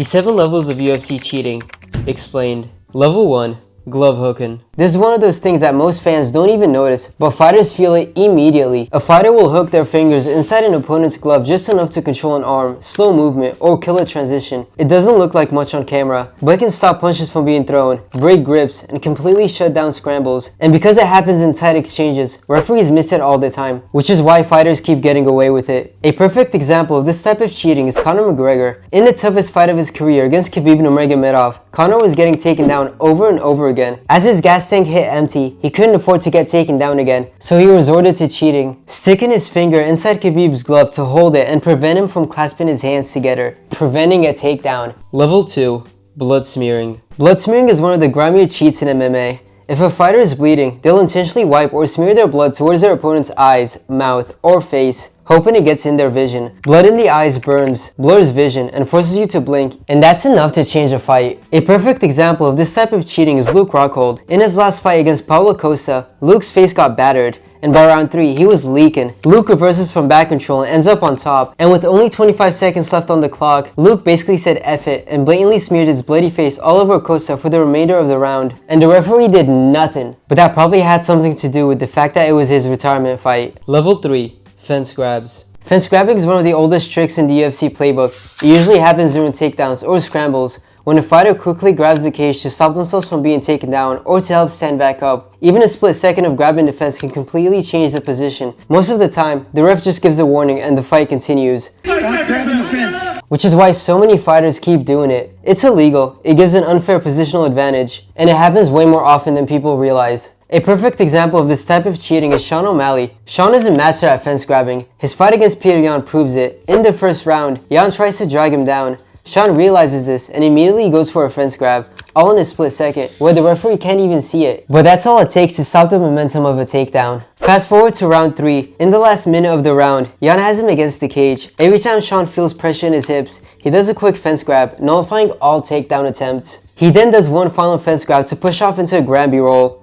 The 7 levels of UFC cheating. Explained. Level 1. Glove hooking. This is one of those things that most fans don't even notice, but fighters feel it immediately. A fighter will hook their fingers inside an opponent's glove just enough to control an arm, slow movement, or kill a transition. It doesn't look like much on camera, but it can stop punches from being thrown, break grips, and completely shut down scrambles. And because it happens in tight exchanges, referees miss it all the time, which is why fighters keep getting away with it. A perfect example of this type of cheating is Conor McGregor. In the toughest fight of his career against Khabib Nurmagomedov, Conor was getting taken down over and over again. As his gas tank hit empty, he couldn't afford to get taken down again, so he resorted to cheating, sticking his finger inside Khabib's glove to hold it and prevent him from clasping his hands together, preventing a takedown. Level 2. Blood smearing. Blood smearing is one of the grimier cheats in MMA. If a fighter is bleeding, they'll intentionally wipe or smear their blood towards their opponent's eyes, mouth, or face, hoping it gets in their vision. Blood in the eyes burns, blurs vision, and forces you to blink, and that's enough to change a fight. A perfect example of this type of cheating is Luke Rockhold. In his last fight against Paulo Costa, Luke's face got battered, and by round 3, he was leaking. Luke reverses from back control and ends up on top, and with only 25 seconds left on the clock, Luke basically said F it and blatantly smeared his bloody face all over Costa for the remainder of the round, and the referee did nothing. But that probably had something to do with the fact that it was his retirement fight. Level 3. Fence grabs. Fence grabbing is one of the oldest tricks in the UFC playbook. It usually happens during takedowns or scrambles, when a fighter quickly grabs the cage to stop themselves from being taken down or to help stand back up. Even a split second of grabbing the fence can completely change the position. Most of the time, the ref just gives a warning and the fight continues. Stop grabbing the fence! Which is why so many fighters keep doing it. It's illegal, it gives an unfair positional advantage, and it happens way more often than people realize. A perfect example of this type of cheating is Sean O'Malley. Sean is a master at fence grabbing. His fight against Peter Yan proves it. In the first round, Yan tries to drag him down. Sean realizes this and immediately goes for a fence grab, all in a split second, where the referee can't even see it. But that's all it takes to stop the momentum of a takedown. Fast forward to round 3. In the last minute of the round, Yan has him against the cage. Every time Sean feels pressure in his hips, he does a quick fence grab, nullifying all takedown attempts. He then does one final fence grab to push off into a Granby roll.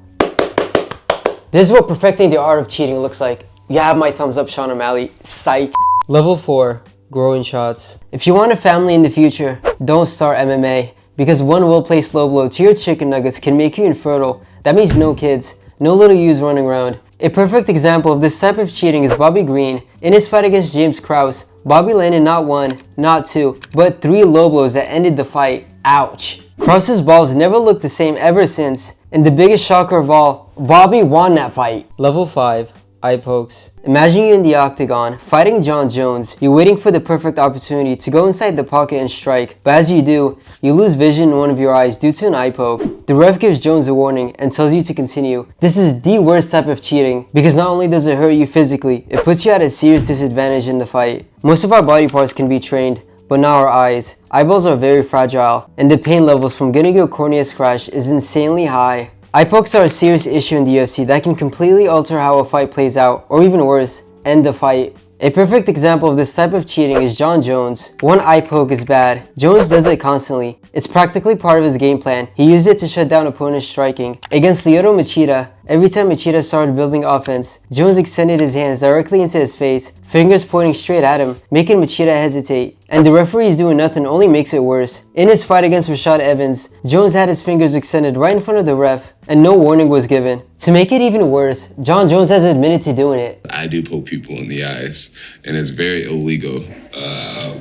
This is what perfecting the art of cheating looks like. You have my thumbs up, Sean O'Malley. Psych. Level 4. Growing shots. If you want a family in the future, don't start MMA, because one well-placed low blow to your chicken nuggets can make you infertile. That means no kids, no little yous running around. A perfect example of this type of cheating is Bobby Green. In his fight against James Krause, Bobby landed not 1, not 2, but 3 low blows that ended the fight. Ouch. Krause's balls never looked the same ever since, and the biggest shocker of all, Bobby won that fight. Level 5. Eye pokes. Imagine you in the octagon, fighting John Jones. You're waiting for the perfect opportunity to go inside the pocket and strike, but as you do, you lose vision in one of your eyes due to an eye poke. The ref gives Jones a warning and tells you to continue. This is the worst type of cheating, because not only does it hurt you physically, it puts you at a serious disadvantage in the fight. Most of our body parts can be trained, but not our eyes. Eyeballs are very fragile, and the pain levels from getting your cornea scratched is insanely high. Eye pokes are a serious issue in the UFC that can completely alter how a fight plays out, or even worse, end the fight. A perfect example of this type of cheating is John Jones. One eye poke is bad. Jones does it constantly. It's practically part of his game plan. He used it to shut down opponents striking. Against Lyoto Machida, every time Machida started building offense, Jones extended his hands directly into his face, fingers pointing straight at him, making Machida hesitate. And the referees doing nothing only makes it worse. In his fight against Rashad Evans, Jones had his fingers extended right in front of the ref, and no warning was given. To make it even worse, John Jones has admitted to doing it. I do poke people in the eyes, and it's very illegal,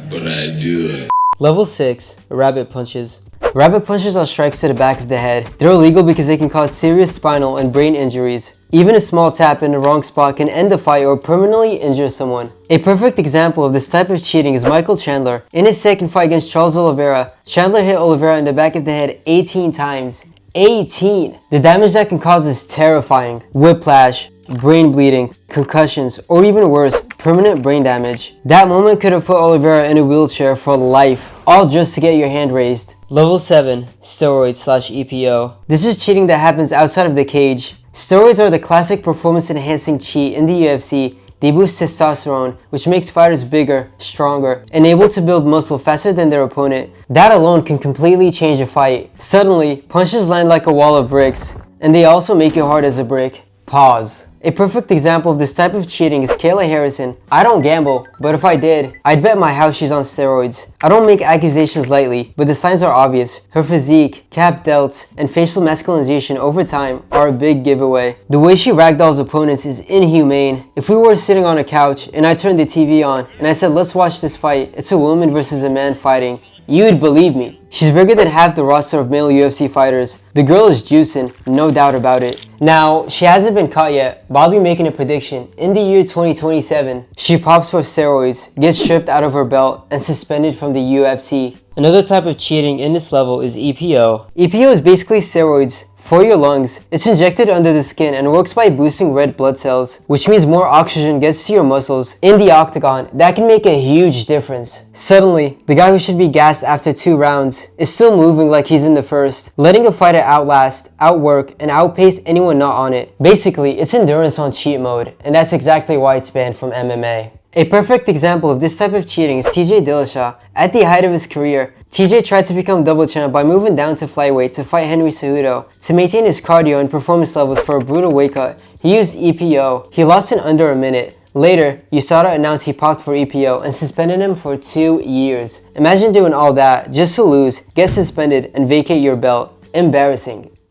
but I do it. Level 6. Rabbit punches. Rabbit punches are strikes to the back of the head. They're illegal because they can cause serious spinal and brain injuries. Even a small tap in the wrong spot can end the fight or permanently injure someone. A perfect example of this type of cheating is Michael Chandler. In his second fight against Charles Oliveira, Chandler hit Oliveira in the back of the head 18 times. 18! The damage that can cause is terrifying. Whiplash, brain bleeding, concussions, or even worse, permanent brain damage. That moment could have put Oliveira in a wheelchair for life, all just to get your hand raised. Level 7. Steroids/EPO. This is cheating that happens outside of the cage. Steroids are the classic performance-enhancing cheat in the UFC. They boost testosterone, which makes fighters bigger, stronger, and able to build muscle faster than their opponent. That alone can completely change a fight. Suddenly, punches land like a wall of bricks, and they also make you hard as a brick. Pause. A perfect example of this type of cheating is Kayla Harrison. I don't gamble, but if I did, I'd bet my house she's on steroids. I don't make accusations lightly, but the signs are obvious. Her physique, cap delts, and facial masculinization over time are a big giveaway. The way she ragdolls opponents is inhumane. If we were sitting on a couch and I turned the TV on and I said, let's watch this fight, it's a woman versus a man fighting, you'd believe me. She's bigger than half the roster of male UFC fighters. The girl is juicing, no doubt about it. Now, she hasn't been caught yet, but I'll be making a prediction. In the year 2027, she pops for steroids, gets stripped out of her belt, and suspended from the UFC. Another type of cheating in this level is EPO. EPO is basically steroids for your lungs. It's injected under the skin and works by boosting red blood cells, which means more oxygen gets to your muscles. In the octagon, that can make a huge difference. Suddenly, the guy who should be gassed after 2 rounds is still moving like he's in the first, letting a fighter outlast, outwork, and outpace anyone not on it. Basically, it's endurance on cheat mode, and that's exactly why it's banned from MMA. A perfect example of this type of cheating is TJ Dillashaw. At the height of his career, TJ tried to become double champ by moving down to flyweight to fight Henry Cejudo. To maintain his cardio and performance levels for a brutal weight cut, he used EPO. He lost in under a minute. Later, USADA announced he popped for EPO and suspended him for 2 years. Imagine doing all that just to lose, get suspended, and vacate your belt. Embarrassing.